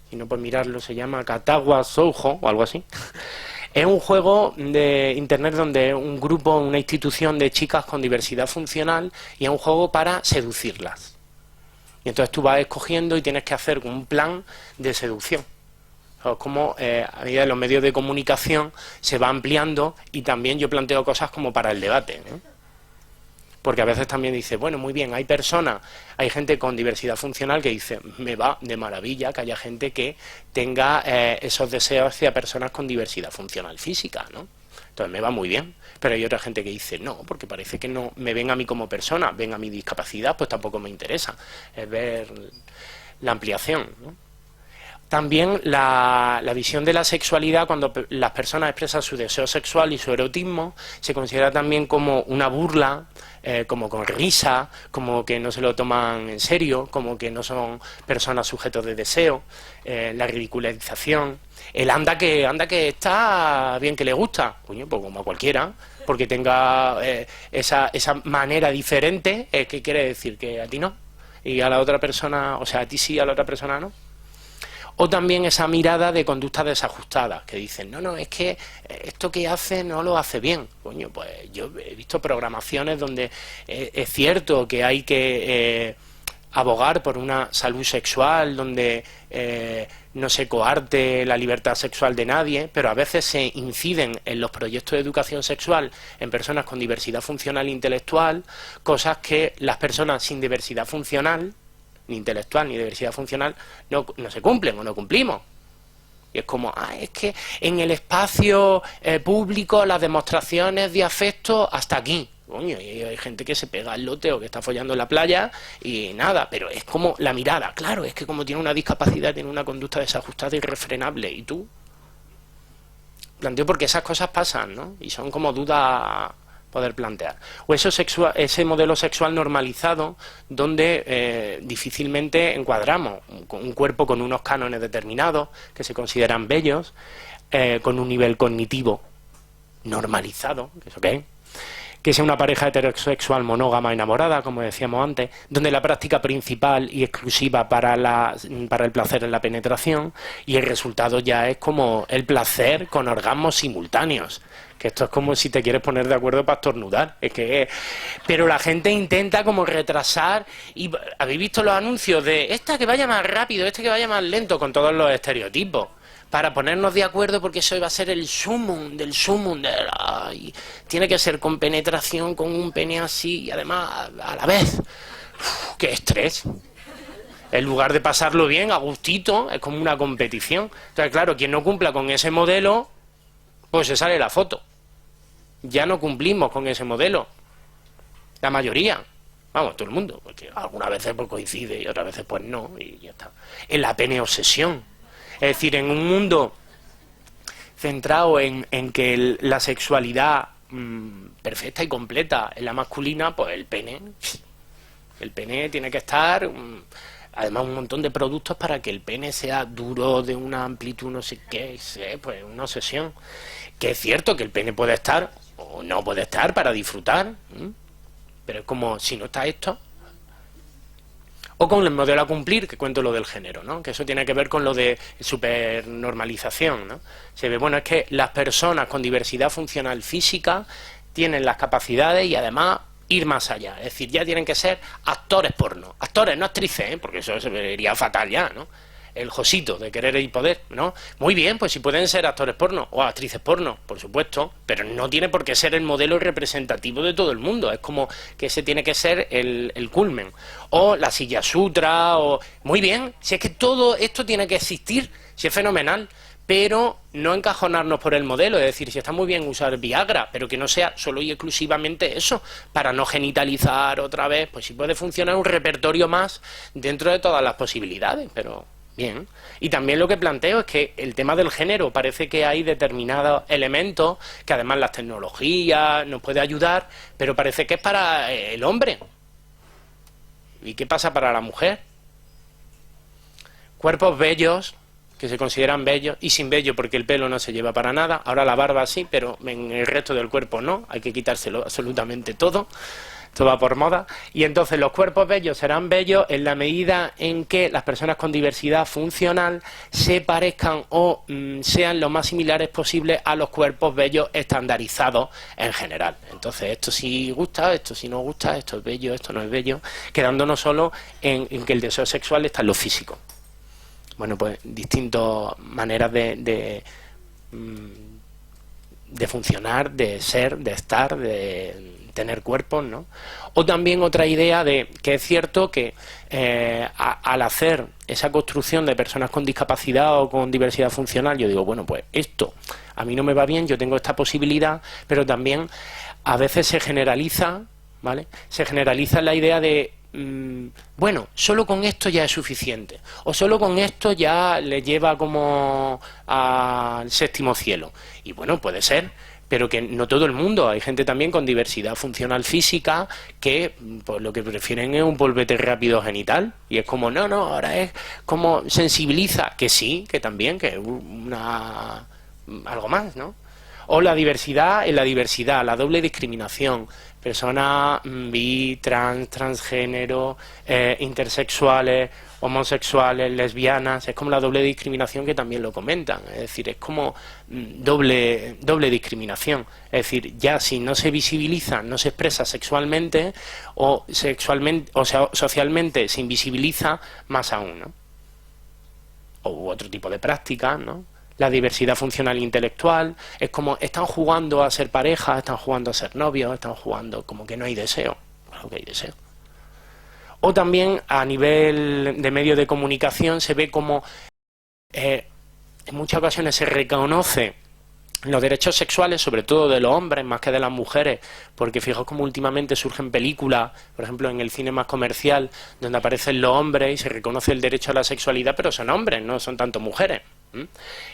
si no, pues mirarlo, se llama Katawa Shoujo o algo así. Es un juego de internet donde un grupo, una institución de chicas con diversidad funcional, y es un juego para seducirlas. Y entonces tú vas escogiendo y tienes que hacer un plan de seducción. O como a medida de los medios de comunicación se va ampliando, y también yo planteo cosas como para el debate, ¿no? Porque a veces también dice, bueno, muy bien, hay gente con diversidad funcional que dice, me va de maravilla que haya gente que tenga esos deseos hacia personas con diversidad funcional física, ¿no? Entonces me va muy bien. Pero hay otra gente que dice, no, porque parece que no me ven a mí como persona, ven a mi discapacidad, pues tampoco me interesa. Es ver la ampliación, ¿no? También la visión de la sexualidad, cuando las personas expresan su deseo sexual y su erotismo, se considera también como una burla, como con risa, como que no se lo toman en serio, como que no son personas sujetos de deseo, la ridicularización, el anda que está bien, que le gusta, coño, pues como a cualquiera, porque tenga esa manera diferente, ¿qué quiere decir? Que a ti no, y a la otra persona, o sea, a ti sí, a la otra persona no. O también esa mirada de conductas desajustadas, que dicen, no, es que esto que hace no lo hace bien. Coño, pues yo he visto programaciones donde es cierto que hay que abogar por una salud sexual, donde no se coarte la libertad sexual de nadie, pero a veces se inciden en los proyectos de educación sexual en personas con diversidad funcional e intelectual, cosas que las personas sin diversidad funcional, ni intelectual ni diversidad funcional, no se cumplen o no cumplimos. Y es como, es que en el espacio público las demostraciones de afecto hasta aquí. Coño, y hay gente que se pega el lote o que está follando en la playa y nada, pero es como la mirada. Claro, es que como tiene una discapacidad, tiene una conducta desajustada e irrefrenable. ¿Y tú? Planteo porque esas cosas pasan, ¿no? Y son como dudas poder plantear. O ese modelo sexual normalizado donde difícilmente encuadramos un cuerpo con unos cánones determinados que se consideran bellos, con un nivel cognitivo normalizado, que sea una pareja heterosexual monógama enamorada, como decíamos antes, donde la práctica principal y exclusiva para el placer es la penetración, y el resultado ya es como el placer con orgasmos simultáneos. Que esto es como si te quieres poner de acuerdo para estornudar. Pero la gente intenta como retrasar. Y habéis visto los anuncios de esta que vaya más rápido, este que vaya más lento, con todos los estereotipos, para ponernos de acuerdo, porque eso va a ser el sumum del sumum. Tiene que ser con penetración, con un pene así, y además a la vez. ¡Qué estrés! En lugar de pasarlo bien, a gustito, es como una competición. Entonces, claro, quien no cumpla con ese modelo, pues se sale la foto. Ya no cumplimos con ese modelo. La mayoría. Vamos, todo el mundo. Porque algunas veces pues coincide y otras veces pues no. Y ya está. En la pene obsesión. Es decir, en un mundo centrado en que la sexualidad perfecta y completa en la masculina, pues el pene tiene que estar, además un montón de productos para que el pene sea duro, de una amplitud no sé qué, pues una obsesión. Que es cierto que el pene puede estar o no puede estar para disfrutar, pero es como si no está esto. O con el modelo a cumplir, que cuento lo del género, ¿no? Que eso tiene que ver con lo de supernormalización, ¿no? Se ve, bueno, es que las personas con diversidad funcional física tienen las capacidades y además ir más allá. Es decir, ya tienen que ser actores porno. Actores, no actrices, porque eso se vería fatal ya, ¿no? El Josito de Querer y Poder, ¿no? Muy bien, pues si pueden ser actores porno o actrices porno, por supuesto, pero no tiene por qué ser el modelo representativo de todo el mundo. Es como que ese tiene que ser el culmen. O la silla sutra, o... Muy bien, si es que todo esto tiene que existir, si es fenomenal, pero no encajonarnos por el modelo. Es decir, si está muy bien usar Viagra, pero que no sea solo y exclusivamente eso, para no genitalizar otra vez, pues sí puede funcionar un repertorio más dentro de todas las posibilidades, pero... Bien, y también lo que planteo es que el tema del género, parece que hay determinados elementos que además las tecnologías nos puede ayudar, pero parece que es para el hombre. ¿Y qué pasa para la mujer? Cuerpos bellos, que se consideran bellos, y sin bello porque el pelo no se lleva para nada, ahora la barba sí, pero en el resto del cuerpo no, hay que quitárselo absolutamente todo. Esto va por moda. Y entonces los cuerpos bellos serán bellos en la medida en que las personas con diversidad funcional se parezcan o sean lo más similares posible a los cuerpos bellos estandarizados en general. Entonces esto sí gusta, esto sí no gusta, esto es bello, esto no es bello, quedándonos solo en que el deseo sexual está en lo físico. Bueno, pues distintas maneras de funcionar, de ser, de estar, de tener cuerpos, ¿no? O también otra idea de que es cierto que al hacer esa construcción de personas con discapacidad o con diversidad funcional, yo digo, bueno, pues esto a mí no me va bien, yo tengo esta posibilidad, pero también a veces se generaliza, ¿vale? Se generaliza la idea de bueno, solo con esto ya es suficiente, o solo con esto ya le lleva como al séptimo cielo. Y bueno, puede ser, pero que no todo el mundo, hay gente también con diversidad funcional física que pues lo que prefieren es un polvete rápido genital, y es como, no, ahora es como sensibiliza, que sí, que también, que algo más, ¿no? O la diversidad en la diversidad, la doble discriminación, personas bi, trans, transgénero, intersexuales, homosexuales, lesbianas, es como la doble discriminación que también lo comentan, es decir, es como doble discriminación, es decir, ya si no se visibiliza, no se expresa sexualmente o socialmente se invisibiliza, más aún, ¿no? O otro tipo de prácticas, ¿no? La diversidad funcional e intelectual, es como están jugando a ser pareja, están jugando a ser novios, están jugando como que no hay deseo, claro que hay deseo. O también a nivel de medios de comunicación se ve como en muchas ocasiones se reconoce los derechos sexuales, sobre todo de los hombres más que de las mujeres, porque fijaos como últimamente surgen películas, por ejemplo en el cine más comercial, donde aparecen los hombres y se reconoce el derecho a la sexualidad, pero son hombres, no son tanto mujeres.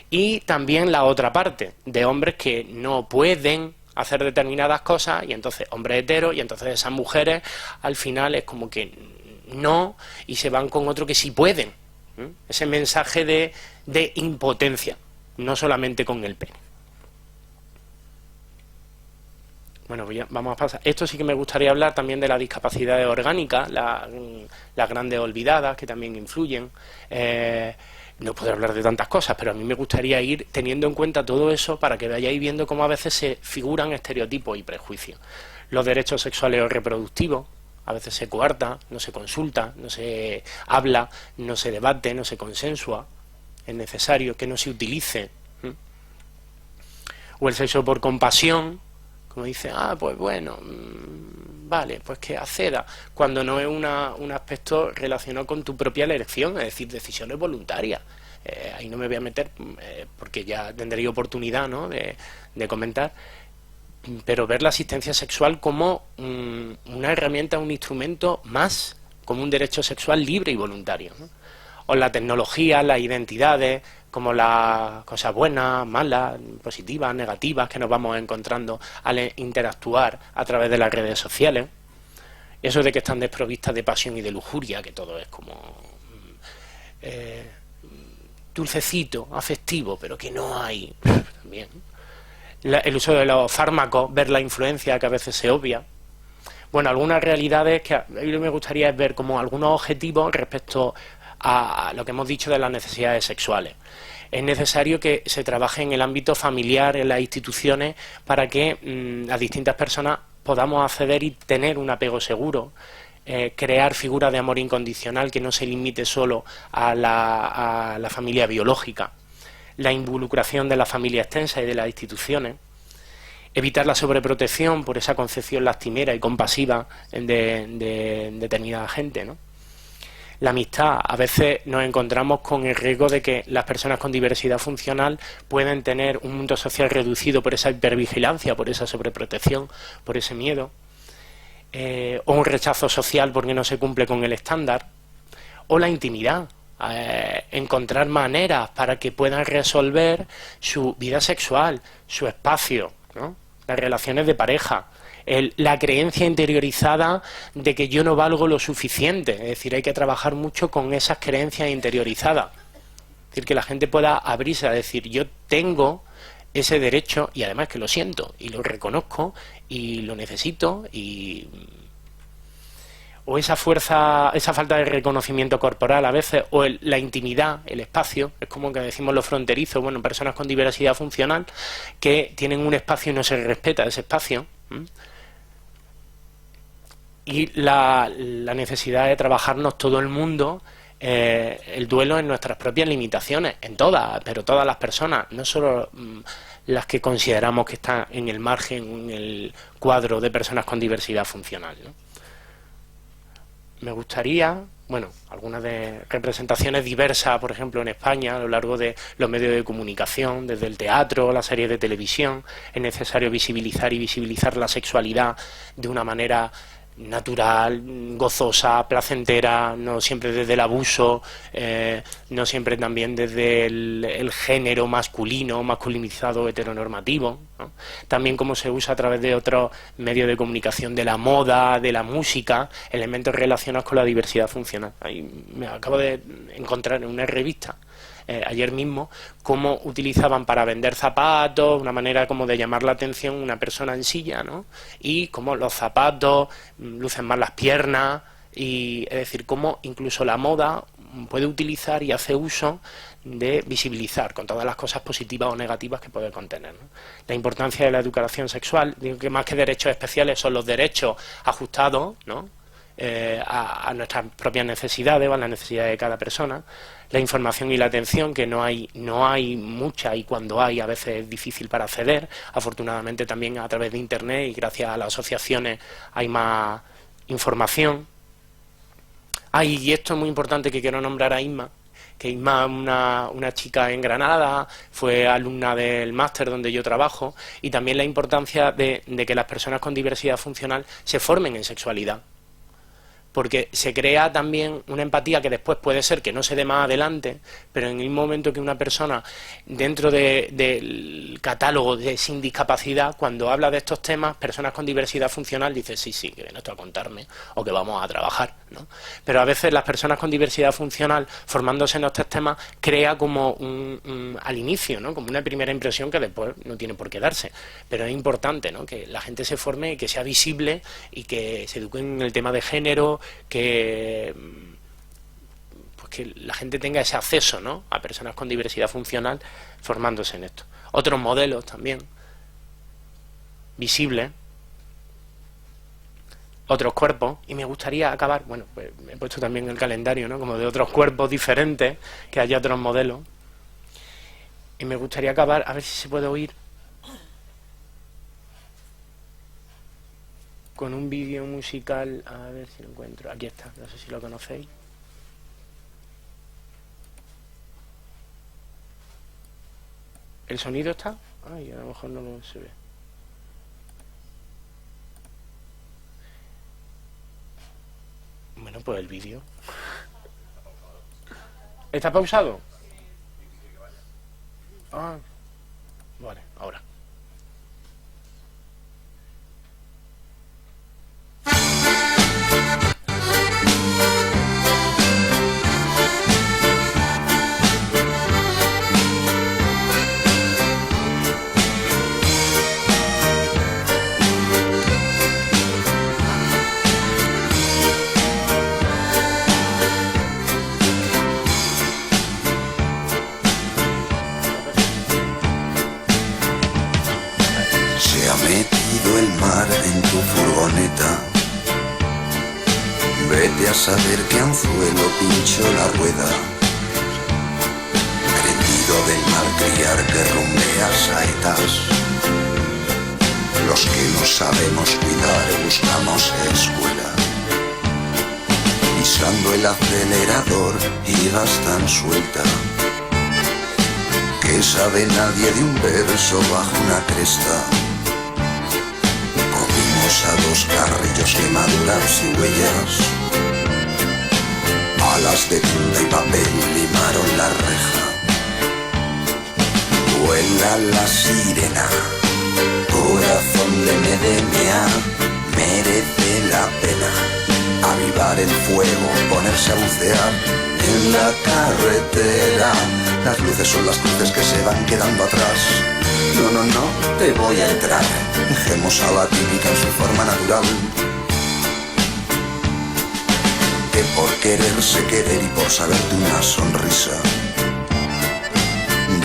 Y también la otra parte, de hombres que no pueden hacer determinadas cosas, y entonces hombres heteros, y entonces esas mujeres al final es como que no, y se van con otro que sí pueden. Ese mensaje de impotencia, no solamente con el pene. Bueno, pues ya vamos a pasar. Esto sí que me gustaría hablar también de las discapacidades orgánicas, las grandes olvidadas que también influyen. No podré hablar de tantas cosas, pero a mí me gustaría ir teniendo en cuenta todo eso para que vayáis viendo cómo a veces se figuran estereotipos y prejuicios. Los derechos sexuales o reproductivos, a veces se coarta, no se consulta, no se habla, no se debate, no se consensua. Es necesario que no se utilice. O el sexo por compasión, como dice, pues bueno, vale, pues que acceda, cuando no es un aspecto relacionado con tu propia elección, es decir, decisiones voluntarias. Ahí no me voy a meter porque ya tendré oportunidad, ¿no?, de comentar, pero ver la asistencia sexual como una herramienta, un instrumento más, como un derecho sexual libre y voluntario, ¿no? o la tecnología, las identidades, como las cosas buenas, malas, positivas, negativas que nos vamos encontrando al interactuar a través de las redes sociales. Eso de que están desprovistas de pasión y de lujuria, que todo es como dulcecito, afectivo, pero que no hay también. El uso de los fármacos, ver la influencia que a veces se obvia. Bueno, algunas realidades que a mí me gustaría es ver como algunos objetivos respecto a lo que hemos dicho de las necesidades sexuales. Es necesario que se trabaje en el ámbito familiar, en las instituciones, para que las distintas personas podamos acceder y tener un apego seguro, crear figuras de amor incondicional que no se limite solo a la familia biológica, la involucración de la familia extensa y de las instituciones, evitar la sobreprotección por esa concepción lastimera y compasiva de determinada gente, ¿no? La amistad, a veces nos encontramos con el riesgo de que las personas con diversidad funcional pueden tener un mundo social reducido por esa hipervigilancia, por esa sobreprotección, por ese miedo, o un rechazo social porque no se cumple con el estándar, o la intimidad, encontrar maneras para que puedan resolver su vida sexual, su espacio, ¿no? Las relaciones de pareja, la creencia interiorizada de que yo no valgo lo suficiente. Es decir, hay que trabajar mucho con esas creencias interiorizadas. Es decir, que la gente pueda abrirse a decir, yo tengo ese derecho y además que lo siento y lo reconozco y lo necesito o esa fuerza, esa falta de reconocimiento corporal a veces, o la intimidad, el espacio, es como que decimos los fronterizos, bueno, personas con diversidad funcional que tienen un espacio y no se respeta ese espacio. Y la necesidad de trabajarnos todo el mundo el duelo en nuestras propias limitaciones, en todas, pero todas las personas, no solo las que consideramos que están en el margen, en el cuadro de personas con diversidad funcional, ¿no? Me gustaría, bueno, algunas de representaciones diversas, por ejemplo, en España, a lo largo de los medios de comunicación, desde el teatro, las series de televisión, es necesario visibilizar la sexualidad de una manera natural, gozosa, placentera, no siempre desde el abuso, no siempre también desde el género masculino, masculinizado, heteronormativo, ¿no? También cómo se usa a través de otros medios de comunicación, de la moda, de la música, elementos relacionados con la diversidad funcional. Ahí me acabo de encontrar en una revista ayer mismo, cómo utilizaban para vender zapatos, una manera como de llamar la atención una persona en silla, ¿no? Y cómo los zapatos lucen más las piernas, y es decir, cómo incluso la moda puede utilizar y hace uso de visibilizar con todas las cosas positivas o negativas que puede contener, ¿no? La importancia de la educación sexual, digo que más que derechos especiales son los derechos ajustados, ¿no? A nuestras propias necesidades o a las necesidades de cada persona, la información y la atención, que no hay mucha, y cuando hay a veces es difícil para acceder. Afortunadamente también a través de internet y gracias a las asociaciones hay más información. Y esto es muy importante, que quiero nombrar a Isma, que Isma es una chica en Granada, fue alumna del máster donde yo trabajo, y también la importancia de que las personas con diversidad funcional se formen en sexualidad, porque se crea también una empatía que después puede ser que no se dé más adelante, pero en el momento que una persona dentro del catálogo de sin discapacidad, cuando habla de estos temas, personas con diversidad funcional, dice sí, que viene esto a contarme o que vamos a trabajar, ¿no? Pero a veces las personas con diversidad funcional, formándose en estos temas, crea como al inicio, ¿no? Como una primera impresión que después no tiene por qué darse, pero es importante, ¿no? Que la gente se forme y que sea visible y que se eduque en el tema de género, que la gente tenga ese acceso, ¿no? A personas con diversidad funcional formándose en esto. Otros modelos también visibles, otros cuerpos, y me gustaría acabar, bueno, pues me he puesto también el calendario, ¿no? Como de otros cuerpos diferentes, que haya otros modelos, y me gustaría acabar, a ver si se puede oír, con un vídeo musical, a ver si lo encuentro, aquí está, no sé si lo conocéis. ¿El sonido está? Ay, a lo mejor no lo se ve. Bueno, pues el vídeo. ¿Está pausado? Ah, vale, ahora. Se ha metido el mar en tu furgoneta. Vete a saber qué anzuelo pinchó la rueda. Crendido del malcriar que rumbea saetas. Los que no sabemos cuidar buscamos escuela. Pisando el acelerador y vas tan suelta. Que sabe nadie de un verso bajo una cresta. Comimos a dos carrillos quemaduras y huellas. Alas de tinta y papel limaron la reja. Vuela la sirena, corazón de Medemea, merece la pena. Avivar el fuego, ponerse a bucear en la carretera. Las luces son las cruces que se van quedando atrás. No, no, no, te voy a entrar. Dejemos a la química en su forma natural. Que por quererse querer y por saberte una sonrisa.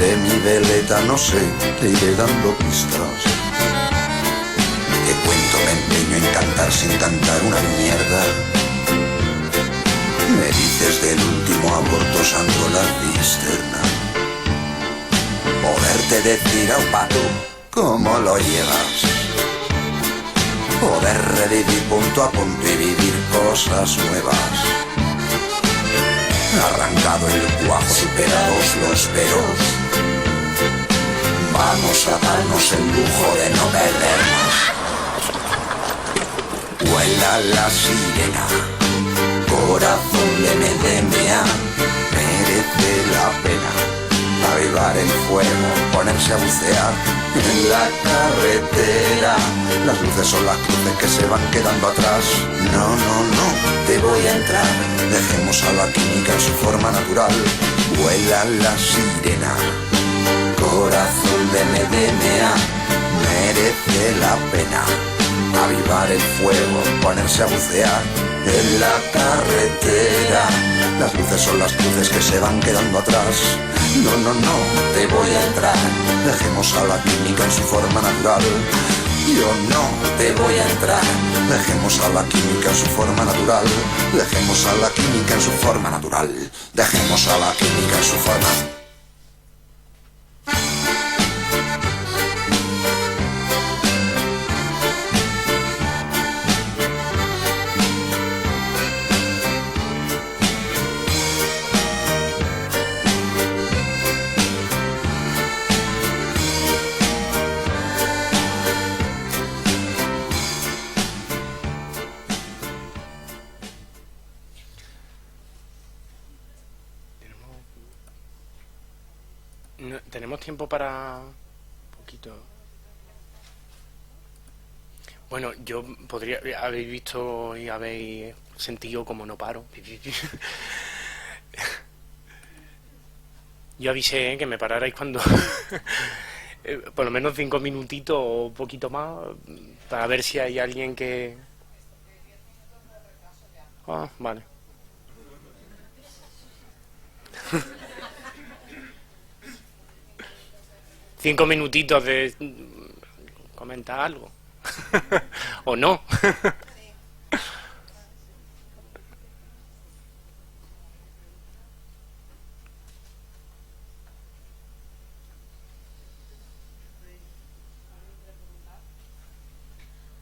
De mi veleta no sé, te iré dando pistas. Te cuento, me empeño en cantar sin cantar una mierda. Me dices del último aborto usando la cisterna. Poderte decir a un pato cómo lo llevas. Poder revivir punto a punto y vivir cosas nuevas. Arrancado el cuajo, superados los peros. Vamos a darnos el lujo de no perdernos. Vuela la sirena, corazón de Medemea, merece la pena. Avivar el fuego, ponerse a bucear en la carretera. Las luces son las cruces que se van quedando atrás. No, no, no, te voy a entrar. Dejemos a la química en su forma natural. Vuela la sirena, corazón de Medemea, merece la pena. Avivar el fuego, ponerse a bucear en la carretera. Las luces son las cruces que se van quedando atrás. No, no, no, te voy a entrar. Dejemos a la química en su forma natural. Yo no te voy a entrar. Dejemos a la química en su forma natural. Dejemos a la química en su forma natural. Dejemos a la química en su forma. No, tenemos tiempo para un poquito. Bueno, yo podría. Habéis visto y habéis sentido como no paro. Yo avisé que me pararais cuando. Por lo menos 5 minutitos o un poquito más. Para ver si hay alguien que. Ah, vale. Cinco minutitos de comentar algo. O no.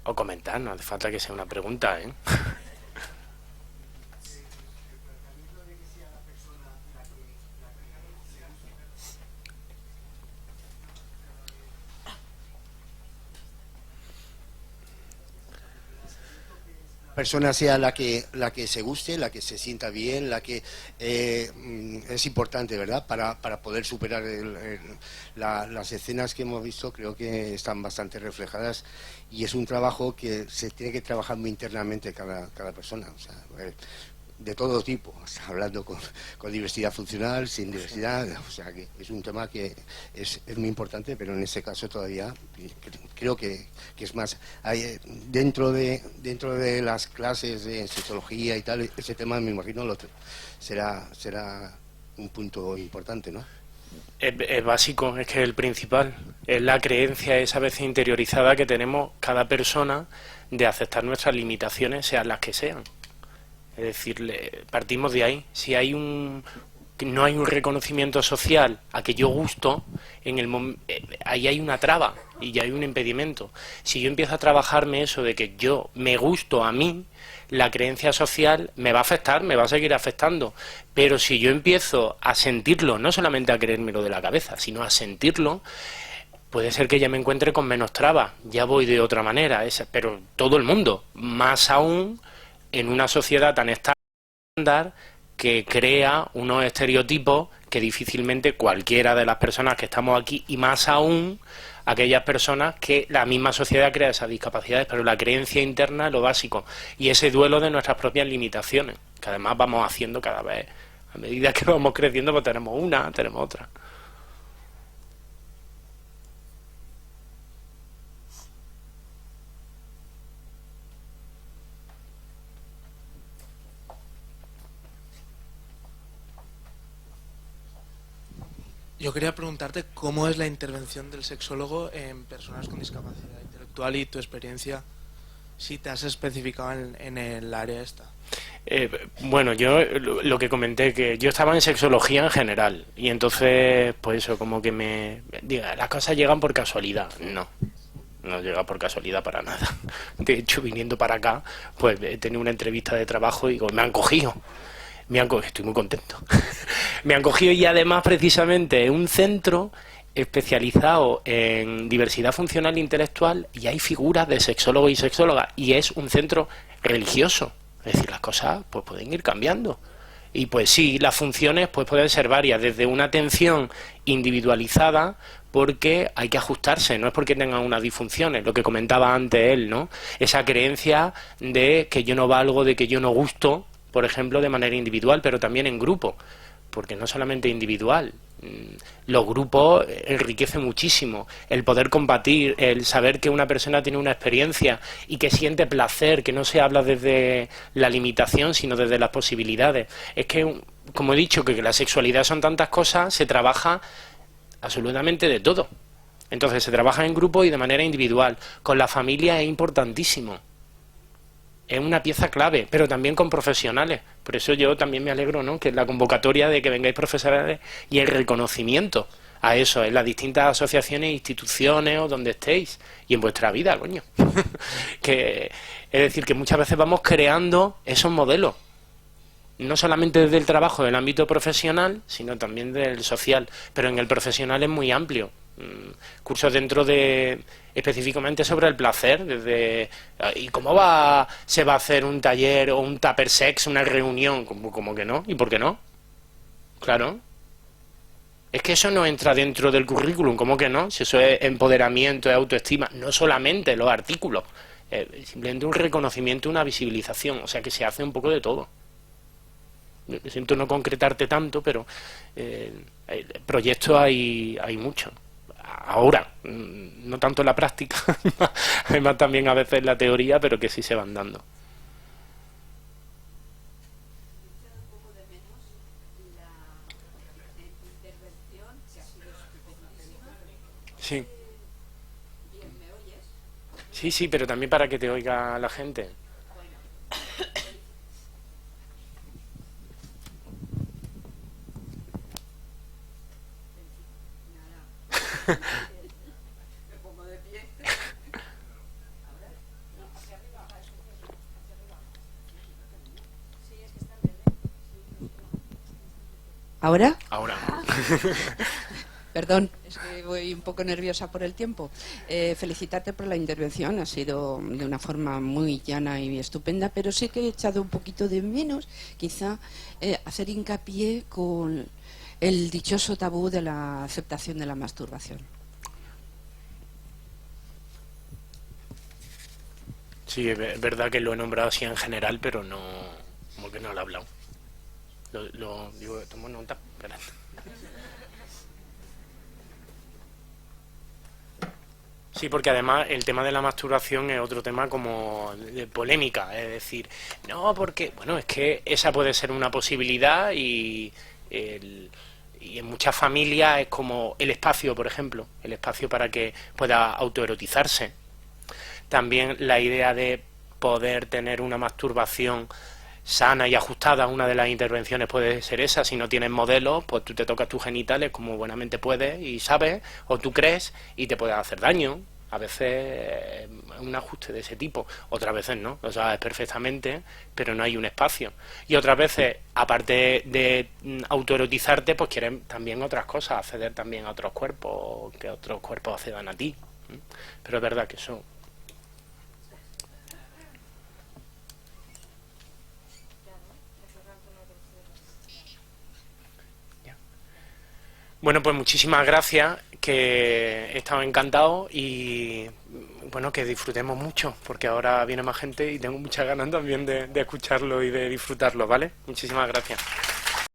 O comentar, no hace falta que sea una pregunta, ¿eh? persona sea la que se guste, la que se sienta bien, la que es importante, ¿verdad? Para poder superar las escenas que hemos visto. Creo que están bastante reflejadas y es un trabajo que se tiene que trabajar muy internamente cada persona, o sea, de todo tipo, o sea, hablando con diversidad funcional, sin diversidad, o sea, que es un tema que es muy importante, pero en este caso todavía creo que es más dentro de las clases de sociología y tal. Ese tema, me imagino, será un punto importante, ¿no? Es básico, es que es el principal. Es la creencia esa vez interiorizada que tenemos cada persona de aceptar nuestras limitaciones, sean las que sean. Es decir, partimos de ahí. Si no hay un reconocimiento social a que yo gusto, ahí hay una traba y ya hay un impedimento. Si yo empiezo a trabajarme eso de que yo me gusto a mí, la creencia social me va a afectar, me va a seguir afectando. Pero si yo empiezo a sentirlo, no solamente a creérmelo de la cabeza, sino a sentirlo, puede ser que ya me encuentre con menos trabas, ya voy de otra manera, pero todo el mundo, más aún en una sociedad tan estándar que crea unos estereotipos que difícilmente cualquiera de las personas que estamos aquí, y más aún aquellas personas que la misma sociedad crea esas discapacidades, pero la creencia interna es lo básico, y ese duelo de nuestras propias limitaciones, que además vamos haciendo cada vez, a medida que vamos creciendo, pues tenemos una, tenemos otra. Yo quería preguntarte cómo es la intervención del sexólogo en personas con discapacidad intelectual y tu experiencia, si te has especificado en el área esta. Bueno, yo lo que comenté, que yo estaba en sexología en general, y entonces, pues eso, como que las cosas llegan por casualidad. No llega por casualidad para nada. De hecho, viniendo para acá, pues he tenido una entrevista de trabajo y me han cogido. Estoy muy contento. Me han cogido, y además precisamente un centro especializado en diversidad funcional e intelectual, y hay figuras de sexólogos y sexólogas, y es un centro religioso. Es decir, las cosas pues pueden ir cambiando. Y pues sí, las funciones pues pueden ser varias, desde una atención individualizada, porque hay que ajustarse, no es porque tengan unas disfunciones, lo que comentaba antes él, ¿no? Esa creencia de que yo no valgo, de que yo no gusto, por ejemplo, de manera individual, pero también en grupo, porque no solamente individual. Los grupos enriquecen muchísimo. El poder compartir, el saber que una persona tiene una experiencia y que siente placer, que no se habla desde la limitación, sino desde las posibilidades. Es que, como he dicho, que la sexualidad son tantas cosas, se trabaja absolutamente de todo. Entonces se trabaja en grupo y de manera individual. Con la familia es importantísimo. Es una pieza clave, pero también con profesionales. Por eso yo también me alegro, ¿no?, que la convocatoria de que vengáis profesionales y el reconocimiento a eso en las distintas asociaciones, instituciones o donde estéis, y en vuestra vida, coño. Es decir, que muchas veces vamos creando esos modelos, no solamente desde el trabajo del ámbito profesional, sino también del social, pero en el profesional es muy amplio. Cursos dentro de específicamente sobre el placer, desde ¿y cómo se va a hacer un taller o un tupper sex, una reunión? Como que no, ¿y por qué no? Claro, es que eso no entra dentro del currículum, ¿cómo que no? Si eso es empoderamiento, es autoestima, no solamente los artículos, simplemente un reconocimiento, una visibilización, o sea que se hace un poco de todo. Siento no concretarte tanto, pero proyectos hay muchos. Ahora, no tanto en la práctica, además también a veces en la teoría, pero que sí se van dando. Sí. Sí, pero también para que te oiga la gente. ¿Ahora? Ahora. Perdón, es que voy un poco nerviosa por el tiempo. Felicitarte por la intervención, ha sido de una forma muy llana y estupenda, pero sí que he echado un poquito de menos, quizá, hacer hincapié con el dichoso tabú de la aceptación de la masturbación. Sí, es verdad que lo he nombrado así en general, pero no, como que no lo he hablado. Digo, tomo nota, espera. Sí, porque además el tema de la masturbación es otro tema como de polémica, es decir, no, porque, bueno, es que esa puede ser una posibilidad y en muchas familias es como el espacio, por ejemplo, el espacio para que pueda autoerotizarse. También la idea de poder tener una masturbación sana y ajustada, una de las intervenciones puede ser esa. Si no tienes modelos, pues tú te tocas tus genitales como buenamente puedes y sabes, o tú crees, y te puedes hacer daño. A veces un ajuste de ese tipo, otras veces no, lo sabes perfectamente, pero no hay un espacio. Y otras veces, aparte de autoerotizarte, pues quieres también otras cosas, acceder también a otros cuerpos, que otros cuerpos accedan a ti. Pero es verdad que eso... Bueno, pues muchísimas gracias, que he estado encantado y bueno, que disfrutemos mucho, porque ahora viene más gente y tengo muchas ganas también de escucharlo y de disfrutarlo, ¿vale? Muchísimas gracias.